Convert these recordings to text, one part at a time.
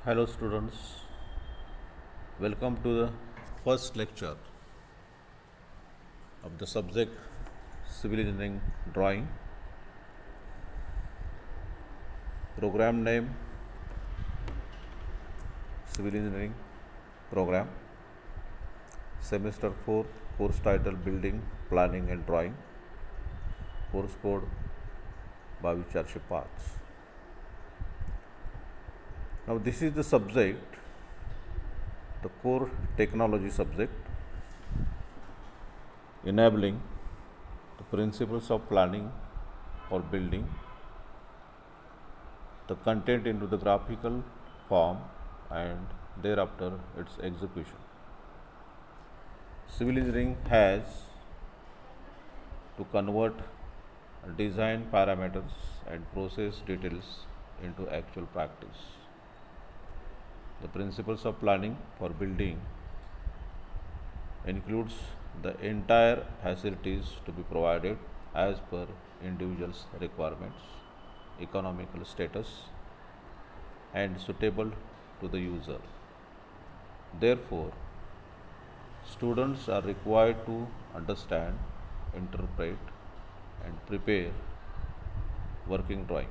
Hello students, welcome to the first lecture of the subject Civil Engineering Drawing. Program name Civil Engineering Program. Semester 4, course title Building, Planning and Drawing. Course code 22405. Now this is the subject, the core technology subject, enabling the principles of planning or building, the content into the graphical form and thereafter its execution. Civil engineering has to convert design parameters and process details into actual practice. The principles of planning for building includes the entire facilities to be provided as per individual's requirements, economical status and suitable to the user. Therefore, students are required to understand, interpret and prepare working drawing.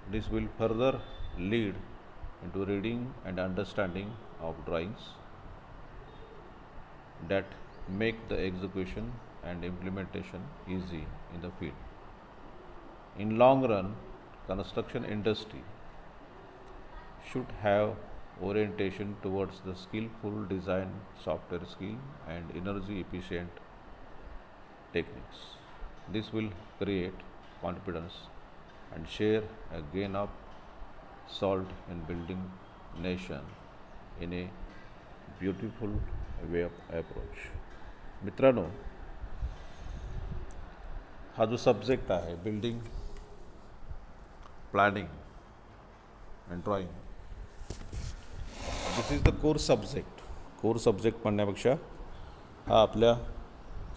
This will further lead into reading and understanding of drawings that make the execution and implementation easy in the field. In long run, construction industry should have orientation towards the skillful design, software skill and energy efficient techniques. This will create confidence and share a gain of salt in building nation in a beautiful way of approach. मित्रांनो, हा जो subject आहे building, planning and drawing, this is the core subject. Core subject म्हणण्यापेक्षा हा आपल्या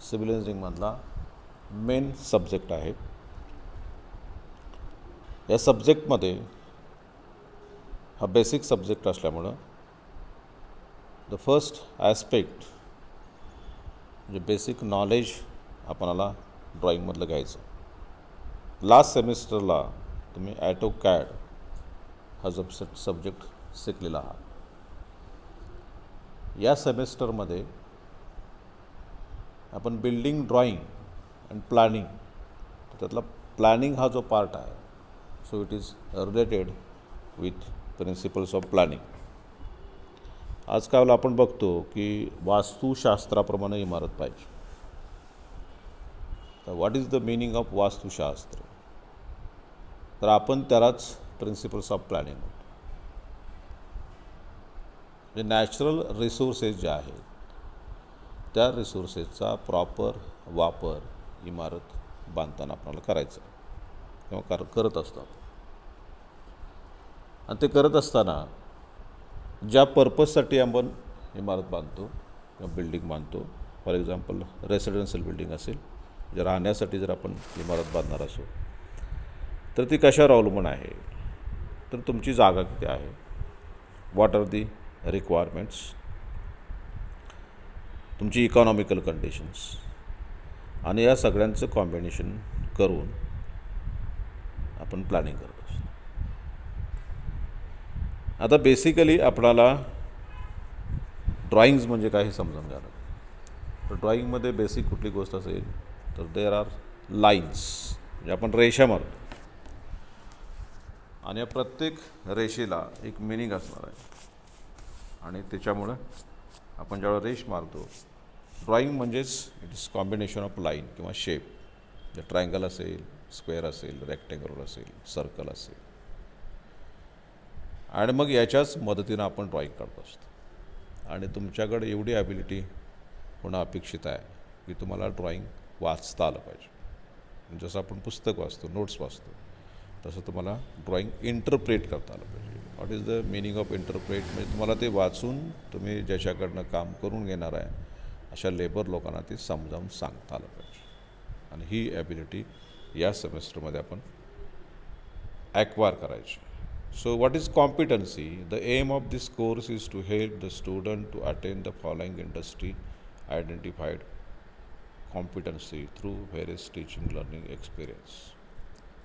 civil इंजिनिअरिंगमधला main subject आहे. या सब्जेक्टमध्ये हा बेसिक सब्जेक्ट असल्यामुळं द फर्स्ट ॲस्पेक्ट म्हणजे बेसिक नॉलेज आपणाला ड्रॉईंगमधलं घ्यायचं. लास्ट सेमिस्टरला तुम्ही ॲटोकॅड हा सब्जेक्ट शिकलेला आहात. या सेमिस्टरमध्ये आपण बिल्डिंग ड्रॉईंग अँड प्लॅनिंग, त्यातला प्लॅनिंग हा जो पार्ट आहे, so it is related with principles of planning. आजकाल आपण बघतो की वास्तुशास्त्राप्रमाणे इमारत पाहिजे. तर what is the meaning of Vastushastra? तर आपण त्यालाच प्रिन्सिपल्स ऑफ प्लॅनिंग म्हणतो. जे नॅचरल रिसोर्सेस जे आहेत त्या रिसोर्सेसचा प्रॉपर वापर इमारत बांधताना आपल्याला करायचं किंवा करत असतात. आणि ते करत असताना ज्या पर्पजसाठी आपण इमारत बांधतो किंवा बिल्डिंग बांधतो, फॉर एक्झाम्पल रेसिडेन्शियल बिल्डिंग असेल, जे राहण्यासाठी जर आपण इमारत बांधणार असो तर ती कशावर अवलंबून आहे? तर तुमची जागा किती आहे, व्हॉट आर दी रिक्वायरमेंट्स, तुमची इकॉनॉमिकल कंडिशन्स आणि या सगळ्यांचं कॉम्बिनेशन करून आपण प्लॅनिंग करत असतो. आता बेसिकली आपणाला ड्रॉइंग्स म्हणजे काय हे समजून घ्यावं. तर ड्रॉइंगमध्ये बेसिक कुठली गोष्ट असेल तर देर आर लाईन्स, म्हणजे आपण रेषा मारतो आणि या प्रत्येक रेषेला एक मिनिंग असणार आहे. आणि त्याच्यामुळं आपण ज्यावेळेला रेष मारतो, ड्रॉइंग म्हणजेच it is combination of line किंवा शेप, जे ट्रायंगल असेल, स्क्वेअर असेल, रेक्टँगल असेल, सर्कल असेल, आणि मग याच्याच मदतीनं आपण ड्रॉइंग करत असतो. आणि तुमच्याकडे एवढी ॲबिलिटी होणं अपेक्षित आहे की तुम्हाला ड्रॉइंग वाचता आलं पाहिजे. जसं आपण पुस्तक वाचतो, नोट्स वाचतो, तसं तुम्हाला ड्रॉइंग इंटरप्रेट करता आलं पाहिजे. What is the meaning of interpret? म्हणजे तुम्हाला ते वाचून तुम्ही ज्याच्याकडनं काम करून घेणार आहे अशा लेबर लोकांना ते समजावून सांगता आलं पाहिजे. आणि ही ॲबिलिटी या सेमेस्टरमध्ये आपण ॲक्वायर करायची. So what is competency? The aim of this course is to help the student to attain the following industry identified competency through various teaching learning experience.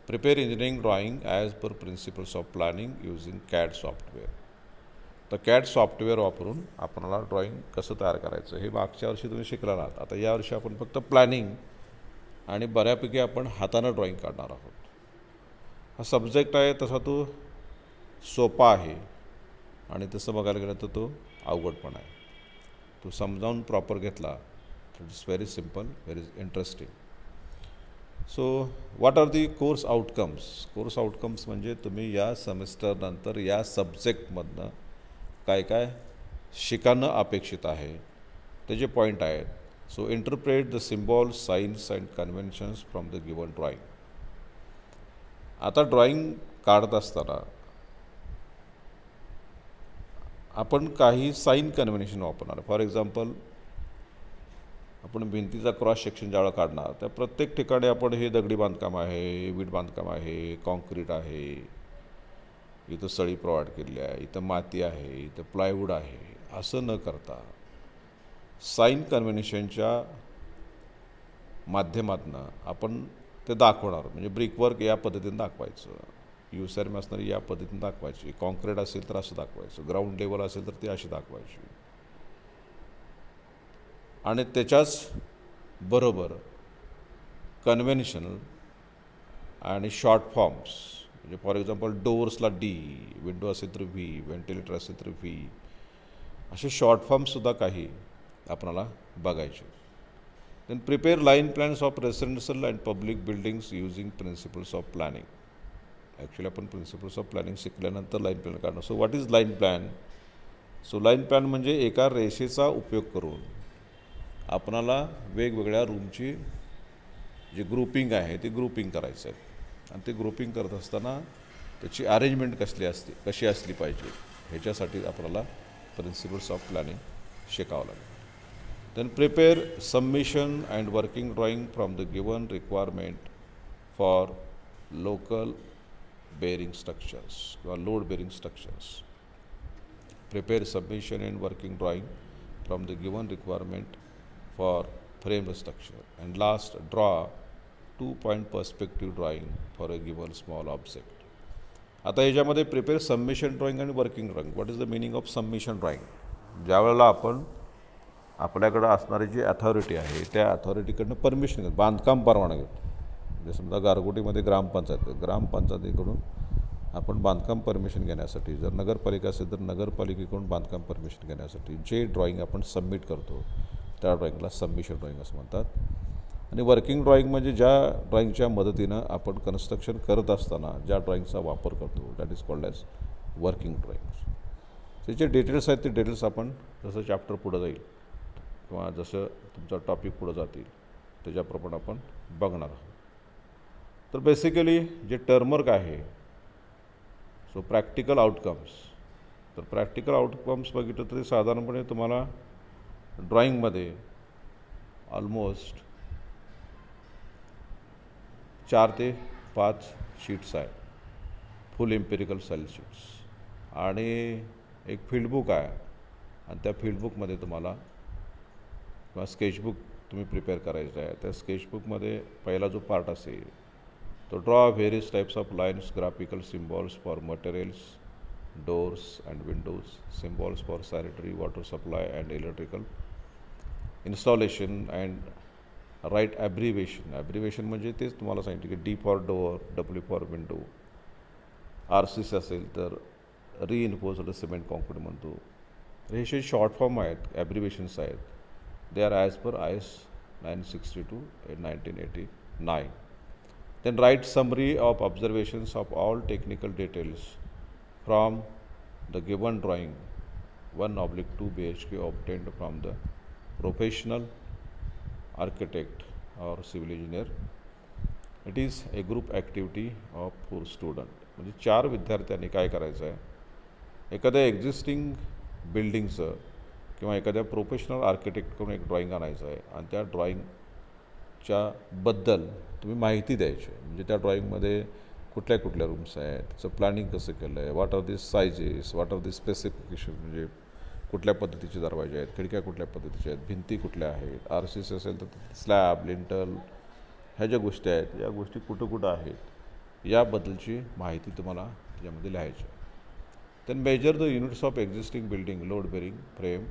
Prepare engineering drawing as per principles of planning using CAD software. तर CAD software वापरून आपल्याला drawing कसं तयार करायचं हे मागच्या वर्षी तुम्ही शिकला आहात. आता यावर्षी आपण फक्त प्लॅनिंग आणि बऱ्यापैकी आपण हातानं ड्रॉइंग काढणार आहोत. हा सब्जेक्ट आहे तसा तो सोपा आहे आणि तसं बघायला गेलं तर तो अवघड पण आहे. तो समजावून प्रॉपर घेतला तर it's very simple, very interesting. So what are the course outcomes? Course outcomes म्हणजे तुम्ही या सेमिस्टरनंतर या सब्जेक्टमधनं काय काय शिकणं अपेक्षित आहे त्याचे पॉईंट आहेत. So interpret the symbols, signs and conventions from the given drawing. आता ड्रॉइंग काढत असताना आपण काही साईन कन्व्हेन्शन वापरणार. फॉर एक्झाम्पल आपण भिंतीचा क्रॉस सेक्शन ज्यावेळेला काढणार त्या प्रत्येक ठिकाणी आपण हे दगडी बांधकाम आहे, वीट बांधकाम आहे, कॉन्क्रीट आहे, इथं सळी प्रोव्हाइड केलेली आहे, इथं माती आहे, इथं प्लायवूड आहे, असं न करता साईन कन्व्हेन्शनच्या माध्यमातून आपण ते दाखवणार. म्हणजे ब्रिकवर्क या पद्धतीने दाखवायचं, युसॅर मॅसनरी या पद्धतीने दाखवायची, कॉन्क्रीट असेल तर असं दाखवायचं, ग्राउंड लेवल असेल तर ती अशी दाखवायची. आणि त्याच्याच बरोबर कन्व्हेन्शनल आणि शॉर्ट फॉर्म्स म्हणजे फॉर एक्झाम्पल डोअर्सला डी, विंडो असेल तर व्ही, व्हेंटिलेटर असेल तर व्ही, असे शॉर्ट फॉर्म्ससुद्धा काही आपल्याला बघायचे. Then prepare line plans of residential and public buildings using principles of planning. Actually आपण प्रिन्सिपल्स ऑफ प्लॅनिंग शिकल्यानंतर लाईन प्लॅन काढणार. So what is line plan? So line plan म्हणजे एका रेषेचा उपयोग करून आपणाला वेगवेगळ्या रूमची जी ग्रुपिंग आहे ती ग्रुपिंग करायचं आहे. आणि ते ग्रुपिंग करत असताना त्याची अरेंजमेंट कशी असली पाहिजे ह्याच्यासाठी आपल्याला प्रिन्सिपल्स ऑफ प्लॅनिंग शिकावं लागेल. Then prepare submission and working drawing from the given requirement for local bearing structures किंवा load bearing structures. Prepare submission and working drawing from the given requirement for frame structure. And last, draw 2-point perspective drawing for a given small object. आता ह्याच्यामध्ये prepare submission drawing आणि working drawing. What is the meaning of submission drawing? ज्यावेळेला आपण आपल्याकडं असणारी जी authority आहे त्या अथॉरिटीकडनं permission घेतो, बांधकाम परवाना घेतो. म्हणजे समजा गारगोटीमध्ये ग्रामपंचायतीकडून आपण बांधकाम परमिशन घेण्यासाठी, जर नगरपालिका असेल तर नगरपालिकेकडून बांधकाम परमिशन घेण्यासाठी जे ड्रॉइंग आपण सबमिट करतो त्या ड्रॉइंगला सबमिशन ड्रॉइंग असं म्हणतात. आणि वर्किंग ड्रॉइंग म्हणजे ज्या ड्रॉइंगच्या मदतीनं आपण कन्स्ट्रक्शन करत असताना ज्या ड्रॉइंगचा वापर करतो that is called as working drawings. त्याचे डिटेल्स आहेत ते डिटेल्स आपण जसं चॅप्टर पुढं जाईल किंवा जसं तुमचा टॉपिक पुढं जातील त्याच्याप्रमाणे आपण बघणार आहोत. तर बेसिकली जे टर्मवर्क आहे सो प्रॅक्टिकल आउटकम्स. तर प्रॅक्टिकल आउटकम्स बघितलं तरी साधारणपणे तुम्हाला ड्रॉइंगमध्ये ऑलमोस्ट 4 ते 5 शीट्स आहेत, फुल एम्पिरिकल सेल शीट्स, आणि एक फील्डबुक आहे. आणि त्या फील्डबुकमध्ये तुम्हाला किंवा स्केचबुक तुम्ही प्रिपेअर करायचं आहे. त्या स्केचबुकमध्ये पहिला जो पार्ट असेल तो draw various types of lines, graphical symbols for materials, doors and windows, symbols for sanitary, water supply and electrical installation, and write abbreviation. Abbreviation म्हणजे तेच तुम्हाला सांगितलं की D for door, W for window, RCC असेल तर reinforced cement concrete म्हणतो. हे जे शॉर्ट फॉर्म आहेत, ॲब्रिवेशन्स आहेत, they are as per IS 962 1989. Then write summary of observations of all technical details from the given drawing 1/2 BHK obtained from the professional architect or civil engineer. It is a group activity of 4 students. म्हणजे 4 विद्यार्थ्यांनी काय करायचं आहे, एखाद्या existing बिल्डिंगचं किंवा एखाद्या professional आर्किटेक्टकडून एक drawing आणायचं आहे आणि त्या ड्रॉइंगच्या बद्दल तुम्ही माहिती द्यायची. म्हणजे त्या ड्रॉइंगमध्ये कुठल्या कुठल्या रूम्स आहेत, त्याचं प्लॅनिंग कसं केलं आहे, what are the sizes, what are the specification, म्हणजे कुठल्या पद्धतीचे दरवाजे आहेत, खिडक्या कुठल्या पद्धतीच्या आहेत, भिंती कुठल्या आहेत, आर सी सी असेल तर स्लॅब, लिंटल, ह्या ज्या गोष्टी आहेत या गोष्टी कुठं कुठं आहेत याबद्दलची माहिती तुम्हाला त्याच्यामध्ये लिहायची आहे. Then measure the units of existing building, load bearing frame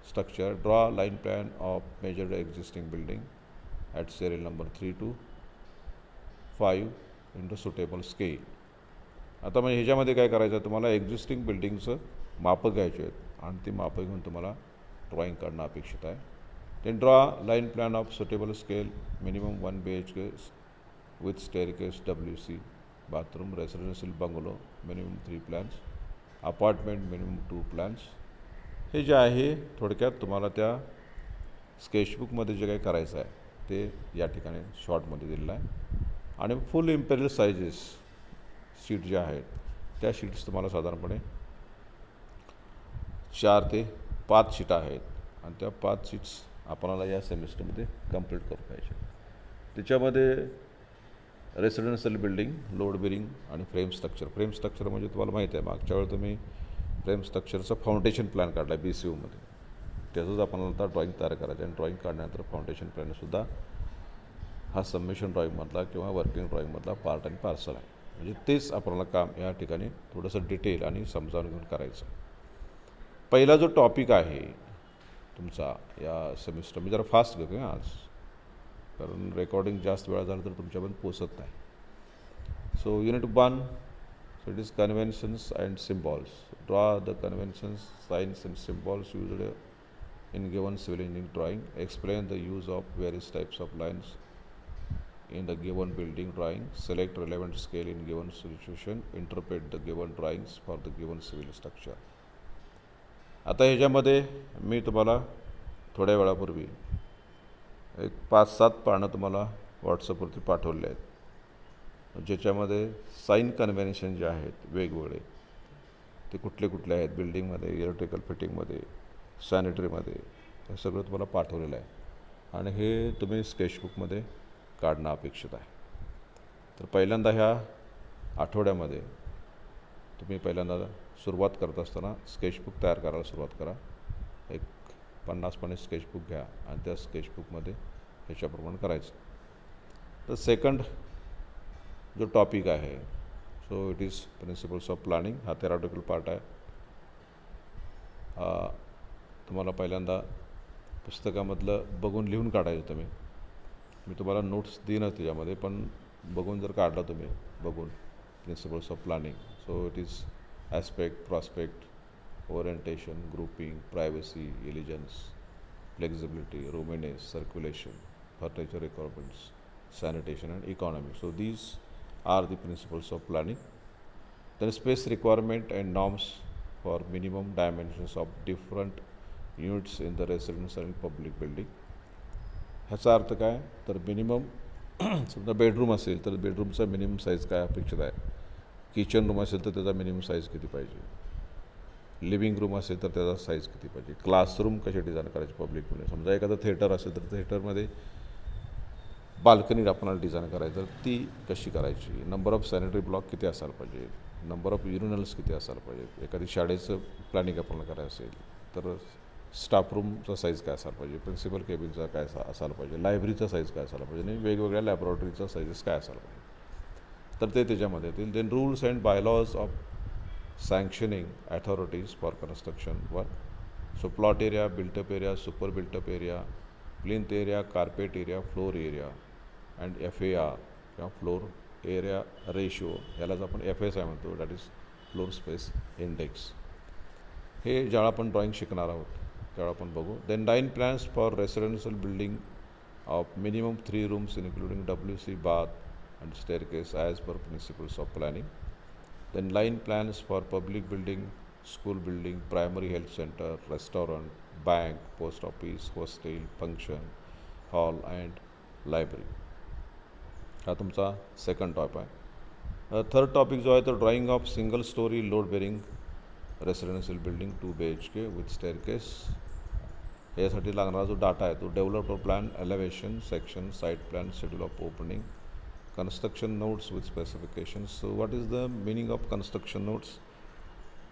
structure, draw line plan of measured existing building at serial number 3 to 5 into suitable scale. आता म्हणजे ह्याच्यामध्ये काय करायचं आहे, तुम्हाला एक्झिस्टिंग बिल्डिंगचं मापं घ्यायचे आहेत आणि ती मापं घेऊन तुम्हाला ड्रॉईंग करणं अपेक्षित आहे. Then draw line plan of suitable scale, minimum 1 BHK with staircase, WC, bathroom, residential bungalow, minimum 3 plans, apartment minimum 2 plans. हे जे आहे थोडक्यात तुम्हाला त्या स्केचबुकमध्ये जे काही करायचं आहे ते या ठिकाणी शॉर्टमध्ये दिलेलं आहे. आणि फुल इम्पेरियल सायझेस शीट ज्या आहेत त्या शीट्स तुम्हाला साधारणपणे 4 ते 5 शीटा आहेत आणि त्या 5 शीट्स आपल्याला या सेमिस्टरमध्ये कंप्लीट करून पाहिजे. त्याच्यामध्ये रेसिडेन्शियल बिल्डिंग, लोड बेरिंग आणि फ्रेम स्ट्रक्चर. फ्रेम स्ट्रक्चर म्हणजे तुम्हाला माहिती आहे मागच्या वेळेला तुम्ही फ्रेम स्ट्रक्चरचं फाउंडेशन प्लॅन काढला BCUमध्ये, त्याचंच आपल्याला आता ड्रॉईंग तयार करायचं आहे. आणि ड्रॉईंग काढल्यानंतर फाउंडेशन प्लॅनसुद्धा हा सबमिशन ड्रॉईंगमधला किंवा वर्किंग ड्रॉईंगमधला पार्ट आणि पार्सल आहे. म्हणजे तेच आपल्याला काम या ठिकाणी थोडंसं डिटेल आणि समजावून घेऊन करायचं. पहिला जो टॉपिक आहे तुमचा या सेमिस्टर, मी जरा फास्ट घेतो आहे आज कारण रेकॉर्डिंग जास्त वेळा झालं तर तुमच्यापर्यंत पोचत नाही. So unit 1, so it is conventions and symbols. Draw the conventions, signs and symbols used in given civil engineering drawing. Explain the use of various types of lines in the given building drawing. Select relevant scale in given situation. Interpret the given drawings for the given civil structure. आता ह्याच्यामध्ये मी तुम्हाला थोड्या वेळापूर्वी एक 5-7 पानं तुम्हाला व्हॉट्सअपवरती पाठवले आहेत, ज्याच्यामध्ये साईन कन्व्हेन्शन जे आहेत वेगवेगळे ते कुठले कुठले आहेत, बिल्डिंगमध्ये, इलेक्ट्रिकल फिटिंगमध्ये, सॅनिटरीमध्ये, हे सगळं तुम्हाला पाठवलेलं आहे आणि हे तुम्ही स्केचबुकमध्ये काढणं अपेक्षित आहे. तर पहिल्यांदा ह्या आठवड्यामध्ये तुम्ही पहिल्यांदा सुरुवात करत असताना स्केचबुक तयार करायला सुरुवात करा. एक 50 पाने स्केचबुक घ्या आणि त्या स्केचबुकमध्ये ह्याच्याप्रमाणे करायचं. तर सेकंड जो टॉपिक आहे, so it is principles of planning. हा थेरॉटिकल पार्ट आहे. तुम्हाला पहिल्यांदा पुस्तकामधलं बघून लिहून काढायचं. मी तुम्हाला नोट्स देईनच त्याच्यामध्ये, पण बघून जर काढला तुम्ही बघून principles of planning, so it is aspect, prospect, orientation, grouping, privacy, elegance, flexibility, roominess, circulation, furniture requirements, sanitation and economy. So these are the principles of planning. Then space requirement and norms for minimum dimensions of different units in the residential and public building. ह्याचा अर्थ काय, तर minimum समजा bedroom असेल तर बेडरूमचा minimum size काय अपेक्षित आहे, किचन रूम असेल तर त्याचा मिनिमम साईज किती पाहिजे, लिव्हिंग रूम असेल तर त्याचा साईज किती पाहिजे, क्लासरूम कसे डिझाईन करायचे पब्लिकमध्ये. समजा एखादं थिएटर असेल तर थिएटरमध्ये बाल्कनी आपल्याला डिझाईन करायचं तर ती कशी करायची, नंबर ऑफ सॅनिटरी ब्लॉक किती असायला पाहिजे, नंबर ऑफ युरिनल्स किती असायला पाहिजे, एखादी शाळेचं प्लॅनिंग आपल्याला करायचं असेल तर स्टाफ रूमचा साईज काय असायला पाहिजे, प्रिन्सिपल केबिनचा काय असायला पाहिजे, लायब्ररीचा साईज काय असायला पाहिजे आणि वेगवेगळ्या लॅबोरेटरीचा साईजेस काय असायला पाहिजे, तर ते त्याच्यामध्ये येतील. Then rules and bylaws of sanctioning authorities for construction work. So plot area, built up area, super built up area, plinth area, carpet area, floor area and FAR किंवा फ्लोर एरिया रेशो, यालाच आपण FSI म्हणतो, that is floor space index. हे ज्यावेळा आपण drawing शिकणार आहोत त्यावेळा आपण बघू. Then line plans for residential building of minimum 3 rooms including WC, bath and staircase as per principles of planning. Then line plans for public building, school building, primary health center, restaurant, bank, post office, hostel, function hall and library. हा तुमचा second top आहे. Third topic जो आहे तो drawing of single storey load bearing residential building 2 BHK with staircase. यासाठी लागणारा जो data आहे तो developer plan, elevation, section, site plan, schedule of opening, construction notes with specifications. So what is the meaning of construction notes?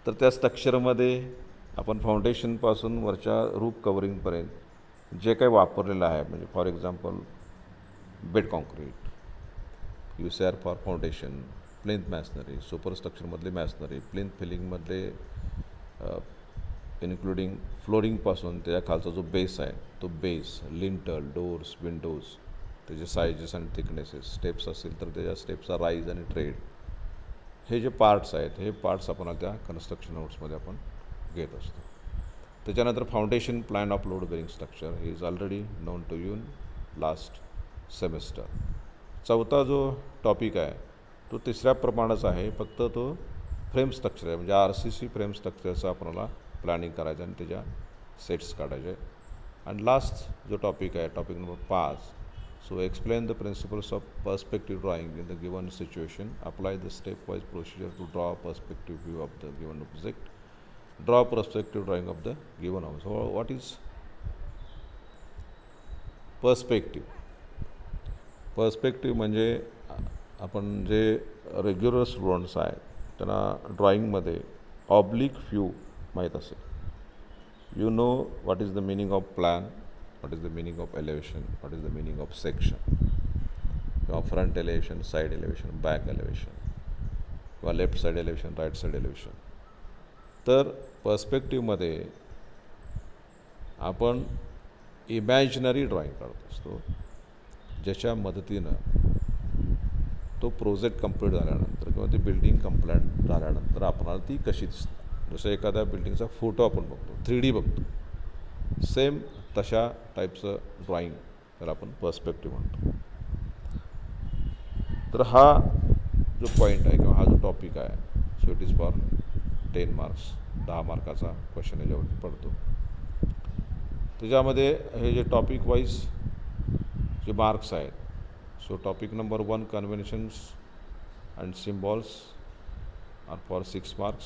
तर त्या स्ट्रक्चरमध्ये आपण फाउंडेशनपासून वरच्या रूफ कवरिंगपर्यंत जे काही वापरलेलं आहे, म्हणजे for example bed concrete, UCR for foundation, plinth masonry, सुपरस्ट्रक्चरमधले मॅसनरी, प्लिंथ फिलिंगमधले इन्क्लुडिंग फ्लोरिंगपासून त्याच्या खालचा जो बेस आहे तो बेस, लिंटल, डोर्स, विंडोज, त्याचे सायजेस आणि थिकनेसेस, स्टेप्स असतील तर त्याच्या स्टेप्सचा राईज आणि ट्रेड, हे जे पार्ट्स आहेत हे पार्ट्स आपण त्या कन्स्ट्रक्शन नोट्समध्ये आपण घेत असतो. त्याच्यानंतर foundation plan of load bearing structure हे is already known to you in last semester. चौथा जो टॉपिक आहे तो तिसऱ्या प्रमाणाचा आहे, फक्त तो फ्रेम स्ट्रक्चर आहे, म्हणजे RCC फ्रेम स्ट्रक्चरचं आपल्याला प्लॅनिंग करायचं आणि त्याच्या सेट्स काढायचे. आणि लास्ट जो टॉपिक आहे, topic number 5, so explain the principles of perspective drawing in the given situation, apply the step wise procedure to draw perspective view of the given object, draw perspective drawing of the given object. What is perspective? Perspective म्हणजे आपण जे regular students आहेत त्यांना ड्रॉइंगमध्ये oblique view माहीत असेल. You know what is the meaning of plan, what is the meaning of elevation, what is the meaning of section, किंवा front elevation, side elevation, back elevation, किंवा left side elevation, right side elevation. तर पर्स्पेक्टिव्हमध्ये आपण imaginary drawing काढत असतो, ज्याच्या मदतीनं तो प्रोजेक्ट कंप्लीट झाल्यानंतर किंवा ती बिल्डिंग कंप्लीट झाल्यानंतर आपणाला ती कशी दिसते. जसं एखाद्या बिल्डिंगचा फोटो आपण बघतो, 3D बघतो, सेम तशा टाईपचं ड्रॉइंग त्याला आपण पर्स्पेक्टिव्ह म्हणतो. तर हा जो पॉईंट आहे किंवा हा जो टॉपिक आहे, so it is for 10 marks, 10 मार्काचा क्वेश्चन याच्यावरती पडतो. त्याच्यामध्ये हे जे टॉपिक वाईज जे मार्क्स आहेत, so topic number 1 conventions and symbols are for 6 marks,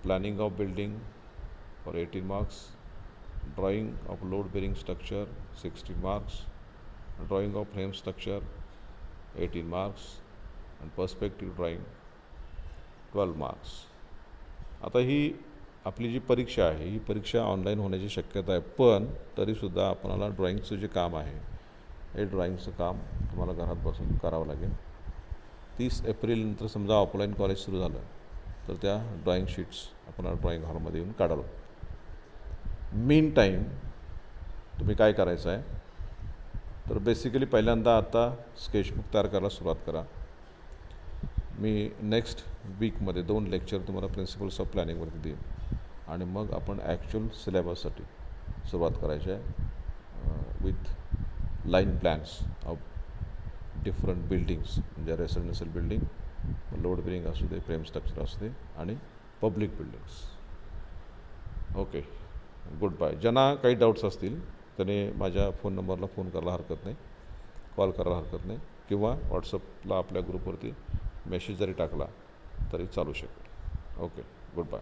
planning of building for 18 marks, drawing of load bearing structure 60 marks, drawing of frame structure 18 marks, and perspective drawing 12 marks. आता ही आपली जी परीक्षा आहे ही परीक्षा online होण्याची शक्यता आहे, पण तरीसुद्धा आपल्याला ड्रॉइंगचं जे काम आहे हे ड्रॉइंगचं काम तुम्हाला घरात बसून करावं लागेल. 30 एप्रिलनंतर समजा ऑफलाईन कॉलेज सुरू झालं तर त्या ड्रॉइंग शीट्स आपल्याला ड्रॉइंग हॉलमध्ये येऊन काढावं. मीन टाईम तुम्ही काय करायचं आहे तर बेसिकली पहिल्यांदा आता स्केचबुक तयार करायला सुरुवात करा. मी नेक्स्ट वीकमध्ये 2 लेक्चर तुम्हाला प्रिन्सिपल्स ऑफ प्लॅनिंगवरती देईन आणि मग आपण ॲक्च्युअल सिलेबससाठी सुरुवात करायची आहे with line plans of different buildings, म्हणजे रेसिडेन्शियल बिल्डिंग, लोड बेरिंग असू दे, फ्रेम स्ट्रक्चर असू दे, आणि public buildings. Okay, goodbye. ज्यांना काही डाऊट्स असतील त्याने माझ्या फोन नंबरला फोन करायला हरकत नाही, कॉल करायला हरकत नाही, किंवा व्हॉट्सअपला आपल्या ग्रुपवरती मेसेज जरी टाकला तरी चालू शकेल. Okay, good bye.